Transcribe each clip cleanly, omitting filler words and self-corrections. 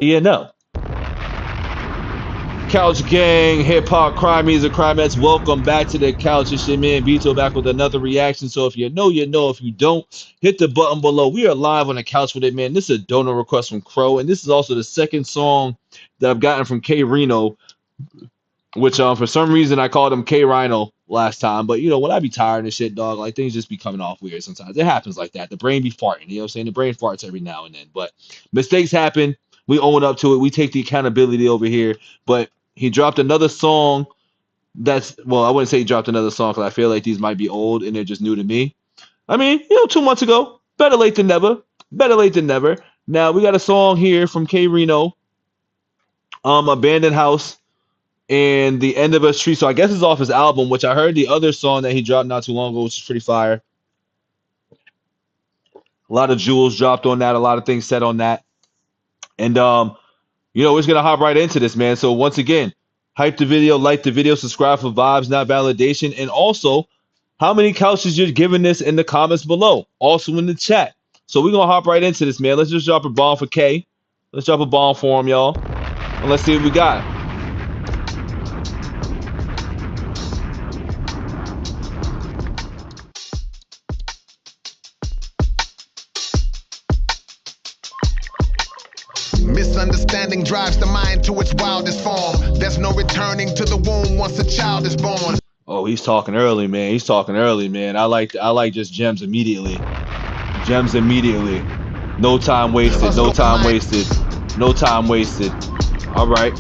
Yeah, no. Couch Gang, Hip Hop, Crime Music, Crimettes. Welcome back to the couch. It's your man Bito back with another reaction. So if you know, you know. If you don't, hit the button below. We are live on the couch with it, man. This is a donor request from Crow, and this is also the second song that I've gotten from K-Rino, which for some reason I called him K-Rino last time. But you know, when I be tired and shit, dog, like things just be coming off weird sometimes. It happens like that. The brain be farting. You know what I'm saying? The brain farts every now and then. But mistakes happen. We own up to it. We take the accountability over here. But he dropped another song that's, well, I wouldn't say he dropped another song because I feel like these might be old and they're just new to me. I mean, you know, 2 months ago. Better late than never. Better late than never. Now, we got a song here from K-Rino, Abandoned House, and The End of a Street. So I guess it's off his album, which I heard the other song that he dropped not too long ago, which is pretty fire. A lot of jewels dropped on that. A lot of things said on that. And, you know, we're just going to hop right into this, man. So once again, hype the video, like the video, subscribe for vibes, not validation. And also, how many couches you're giving this in the comments below. Also in the chat. So we're going to hop right into this, man. Let's just drop a bomb for K. Let's drop a bomb for him, y'all. And let's see what we got. Misunderstanding drives the mind to its wildest form. There's no returning to the womb once a child is born. Oh, he's talking early, man. He's talking early, man. I like just gems immediately. Gems immediately. No time wasted. No time wasted. No time wasted. All right.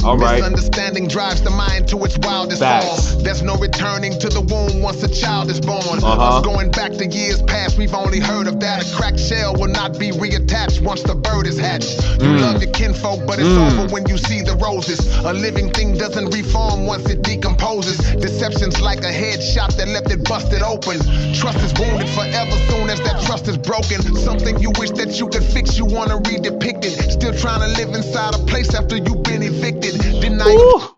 All right. Misunderstanding drives the mind to its wildest form. There's no returning to the womb once a child is born. Us going back to years past, we've only heard of that. A cracked shell will not be reattached once the bird is hatched. You love your kinfolk, but it's over when you see the roses. A living thing doesn't reform once it decomposes. Deception's like a headshot that left it busted open. Trust is wounded forever soon as that trust is broken. Something you wish that you could fix, you want to redepict it. Still trying to live inside a place after you've been evicted. Denial.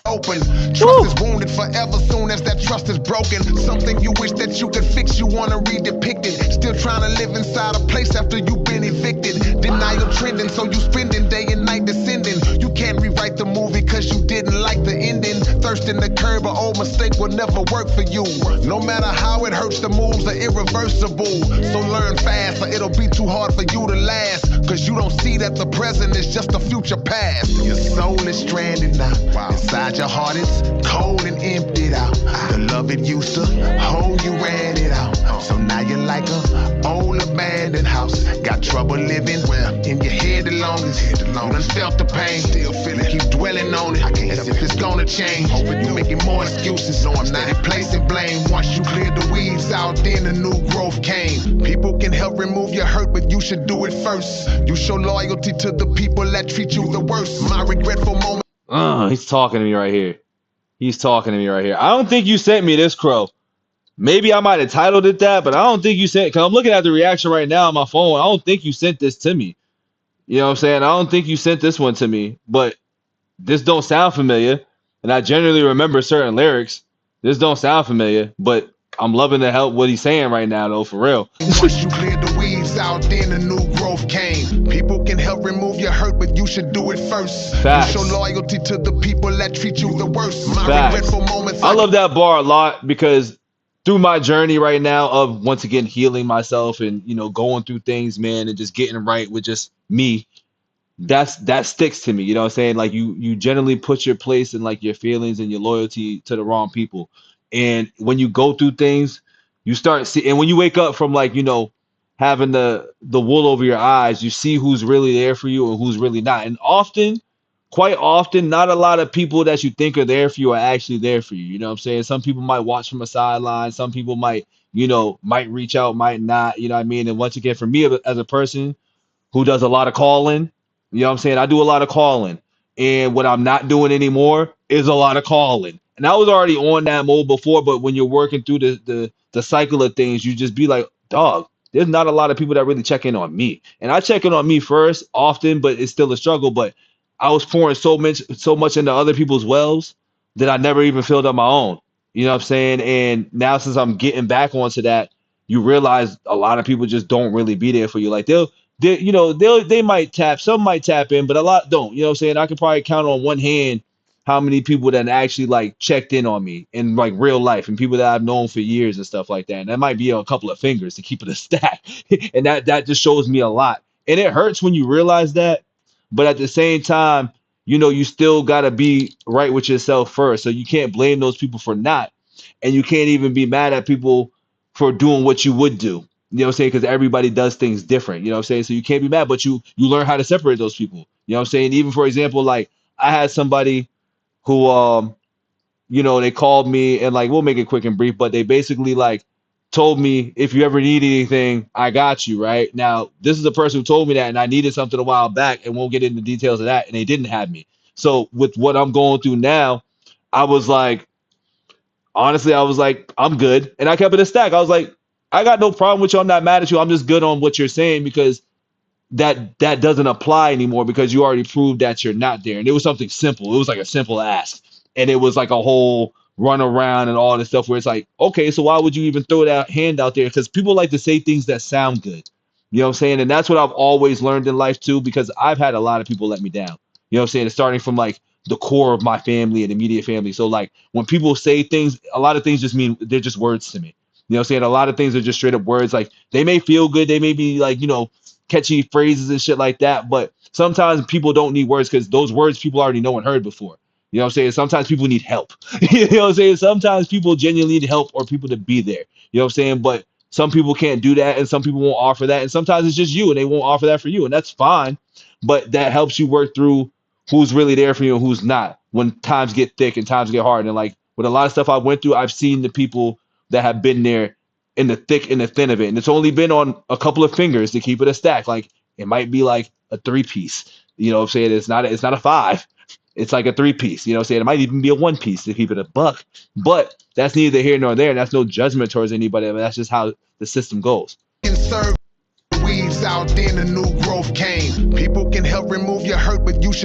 Open. Trust is wounded forever soon as that trust is broken. Something you wish that you could fix, you want to redepict it. Still trying to live inside a place after you've been evicted. Denial trending, so you spending day and night descending. You can't rewrite the movie cause you didn't like the ending. Thirsting the curb, an old mistake will never work for you. No matter how it hurts, the moves are irreversible. So learn fast or it'll be too hard for you to last. Cause you don't see that the present is just a future past. Your soul is stranded now. Inside your heart is cold and emptied out. The love it used to hold, you ran it out. So now you're like a old abandoned house. Got trouble living in your head the longest. You done felt the pain, still feel it. Keep dwelling on it as if it's gonna change. Hoping you making more excuses, so I'm not placing blame. Once you clear the weeds out, then the new growth came. People can help remove your hurt, but you should do it first. You show loyalty to the people that treat you the worst. My regretful moment. He's talking to me right here. He's talking to me right here. I don't think you sent me this, Crow. Maybe I might have titled it that, but I don't think you sent, because I'm looking at the reaction right now on my phone. I don't think you sent this to me. You know what I'm saying? I don't think you sent this one to me, but this don't sound familiar. And I generally remember certain lyrics. This don't sound familiar, but I'm loving the help what he's saying right now, though, for real. Once you cleared the weeds out, then the new growth came. People can help remove your hurt, but you should do it first. Facts. You show loyalty to the people that treat you the worst. My Facts. regretful moments. I love that bar a lot because through my journey right now of once again healing myself and, you know, going through things, man, and just getting right with just me, that sticks to me. You know what I'm saying? Like you generally put your place and like your feelings and your loyalty to the wrong people. And when you go through things, you start see, and when you wake up from like, you know, having the wool over your eyes, you see who's really there for you and who's really not. And often, quite often, not a lot of people that you think are there for you are actually there for you. You know what I'm saying? Some people might watch from a sideline. Some people might, you know, might reach out, might not. You know what I mean? And once again, for me as a person who does a lot of calling, you know what I'm saying? I do a lot of calling. And what I'm not doing anymore is a lot of calling. And I was already on that mode before, but when you're working through the cycle of things, you just be like, dog, there's not a lot of people that really check in on me. And I check in on me first often, but it's still a struggle. But I was pouring so much into other people's wells that I never even filled up my own. You know what I'm saying? And now since I'm getting back onto that, you realize a lot of people just don't really be there for you. Like they might tap, some might tap in, but a lot don't. You know what I'm saying? I could probably count on one hand how many people that actually like checked in on me in like real life and people that I've known for years and stuff like that. And that might be a couple of fingers to keep it a stack. And that just shows me a lot. And it hurts when you realize that, but at the same time, you still gotta be right with yourself first. So you can't blame those people for not, and you can't even be mad at people for doing what you would do. You know what I'm saying? Because everybody does things different. You know what I'm saying? So you can't be mad, but you learn how to separate those people. You know what I'm saying? Even for example, like I had somebody who they called me and like we'll make it quick and brief, but they basically like told me if you ever need anything, I got you, right? Now, this is the person who told me that and I needed something a while back and won't get into details of that, and they didn't have me. So with what I'm going through now, I was like, honestly, I was like, I'm good. And I kept it a stack. I was like, I got no problem with you. I'm not mad at you. I'm just good on what you're saying because that doesn't apply anymore because you already proved that you're not there. And it was something simple. It was like a simple ask. And it was like a whole run around and all this stuff where it's like, okay, so why would you even throw that hand out there? Because people like to say things that sound good. You know what I'm saying? And that's what I've always learned in life too, because I've had a lot of people let me down. You know what I'm saying? It's starting from like the core of my family and immediate family. So like when people say things, a lot of things just mean they're just words to me. You know what I'm saying? A lot of things are just straight up words. Like they may feel good, they may be like, catchy phrases and shit like that. But sometimes people don't need words because those words people already know and heard before. You know what I'm saying? Sometimes people need help. You know what I'm saying? Sometimes people genuinely need help or people to be there. You know what I'm saying? But some people can't do that and some people won't offer that. And sometimes it's just you and they won't offer that for you. And that's fine. But that helps you work through who's really there for you and who's not when times get thick and times get hard. And like with a lot of stuff I went through, I've seen the people that have been there in the thick and the thin of it. And it's only been on a couple of fingers to keep it a stack. Like it might be like a three piece. You know what I'm saying? It's not a five. It's like a three piece. You know what I'm saying? It might even be a one piece to keep it a buck. But that's neither here nor there. And that's no judgment towards anybody. But that's just how the system goes. Serve weeds out, then a new growth came. People can help remove your hurt, but you should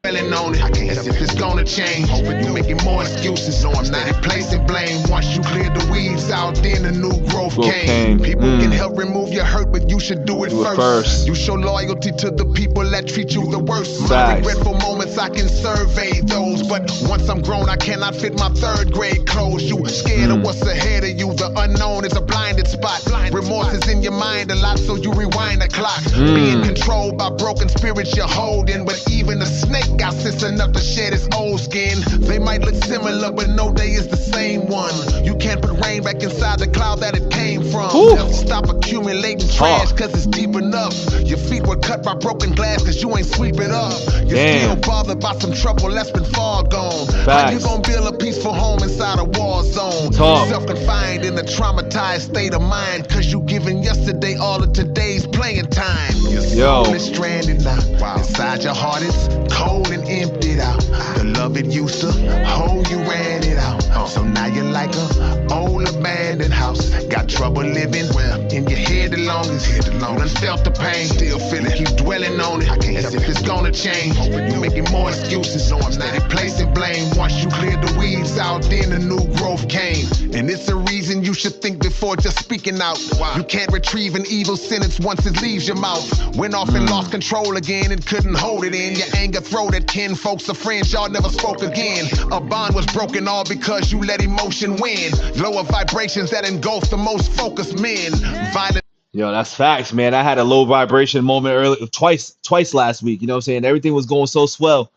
dwelling on it. I can't as if it's gonna change. Hoping you making more excuses. No, I'm not placing blame. Once you clear the weeds out, then a new growth came. People can help remove your hurt, but you should do it first. You show loyalty to the people that treat you the worst. My regretful moments, I can survey those. But once I'm grown, I cannot fit my third grade clothes. You scared of what's ahead of you. The unknown is a blinded spot. Remorse is in your mind a lot, so you rewind the clock. Being controlled by broken spirits you're holding. But even a snake got sense enough to shed its old skin. They might look similar, but no day is the same one. You can't put rain back inside the cloud that it came from. Stop accumulating trash, cause it's deep enough. Your feet were cut by broken glass, cause you ain't sweep it up. You're still bothered by some trouble that's been far gone. How you gonna build a peaceful home inside a war zone? Self-confined in a traumatized state of mind, cause you giving yesterday all of today's playing time. Your soul is stranded now. Inside your heart it's cold and emptied out. The love it used to hold, you ran it out. So now you're like a old abandoned house. Got trouble living in your head the longest. You done felt the pain, still feel it. Keep dwelling on it, as if it's gonna change. You making more excuses, so I'm not placing blame. Once you clear the weeds out, then a new growth came. And it's a reason you should think before just speaking out. You can't retrieve an evil sentence once it leaves your mouth. Went off and lost control again and couldn't hold it in. Your anger thrown at kin folks or friends, y'all never spoke again. A bond was broken all because you let emotion win. Lower vibrations that engulf the most focused men. Violent. Yo, that's facts, man. I had a low vibration moment twice last week. You know what I'm saying? Everything was going so swell,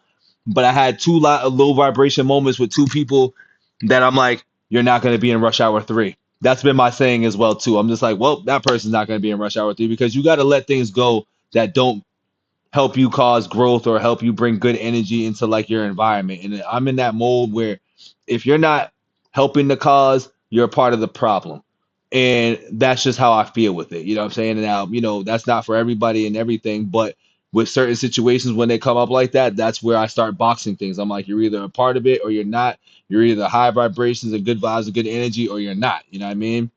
but I had two low vibration moments with two people that I'm like, you're not going to be in rush hour 3. That's been my saying as well too. I'm just like, well, that person's not going to be in rush hour 3 because you got to let things go that don't help you cause growth or help you bring good energy into like your environment. And I'm in that mode where if you're not helping the cause, you're a part of the problem. And that's just how I feel with it. You know what I'm saying? And now, that's not for everybody and everything, but with certain situations when they come up like that, that's where I start boxing things. I'm like, you're either a part of it or you're not. You're either high vibrations and good vibes and good energy or you're not. You know what I mean?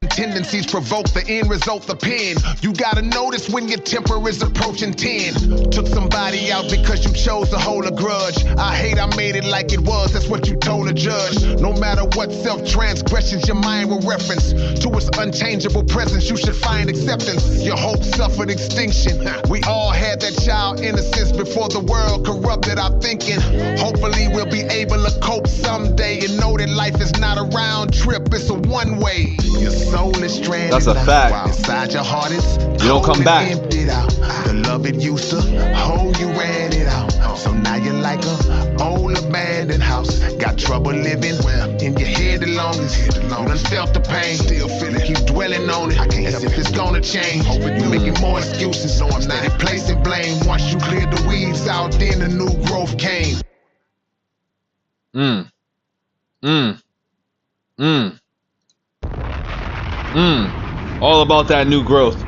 Tendencies provoke the end result, the pen. You gotta notice when your temper is approaching 10. Took somebody out because you chose to hold a grudge. I hate I made it like it was, that's what you told a judge. No matter what self-transgressions your mind will reference to its unchangeable presence, you should find acceptance. Your hope suffered extinction. We all had that child innocence before the world corrupted our thinking. Hopefully we'll be able to cope someday and know that life is not a round trip, it's a one-way. Your soul is stranded. That's a fact. While inside your heart is You don't come back. emptied out. The love it used to hold, you ran it out. So now you're like a old abandoned house. Got trouble living in your head the longest. You done felt the pain, still feeling. Keep dwelling on it, as if it's gonna change. You making more excuses, so I'm steady placing blame. Once you cleared the weeds out, then the new growth came. Mm. Mm. Mm. All about that new growth.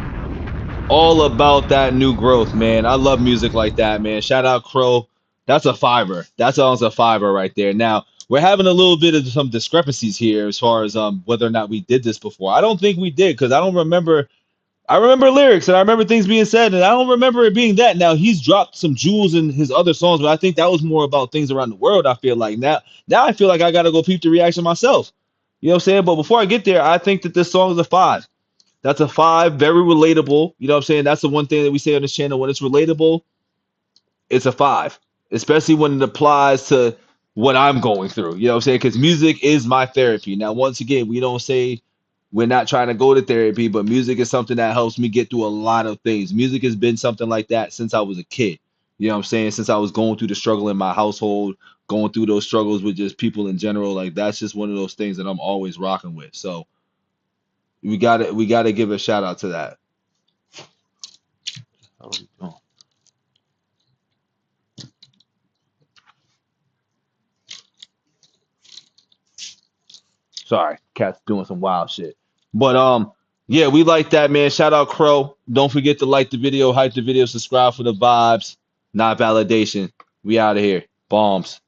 All about that new growth, man. I love music like that, man. Shout out Crow. That's a fiber. That's almost a fiber right there. Now, we're having a little bit of some discrepancies here as far as whether or not we did this before. I don't think we did because I don't remember. I remember lyrics and I remember things being said, and I don't remember it being that. Now he's dropped some jewels in his other songs, but I think that was more about things around the world. I feel like now I feel like I gotta go peep the reaction myself. You know what I'm saying? But before I get there, I think that this song is a 5. That's a 5, very relatable. You know what I'm saying? That's the one thing that we say on this channel. When it's relatable, it's a 5, especially when it applies to what I'm going through. You know what I'm saying? Because music is my therapy. Now, once again, we don't say we're not trying to go to therapy, but music is something that helps me get through a lot of things. Music has been something like that since I was a kid. You know what I'm saying? Since I was going through the struggle in my household, going through those struggles with just people in general, like that's just one of those things that I'm always rocking with. So we gotta give a shout out to that. Oh, sorry, cat's doing some wild shit. But yeah, we like that, man. Shout out Crow. Don't forget to like the video, hype the video, subscribe for the vibes, not validation. We out of here. Bombs.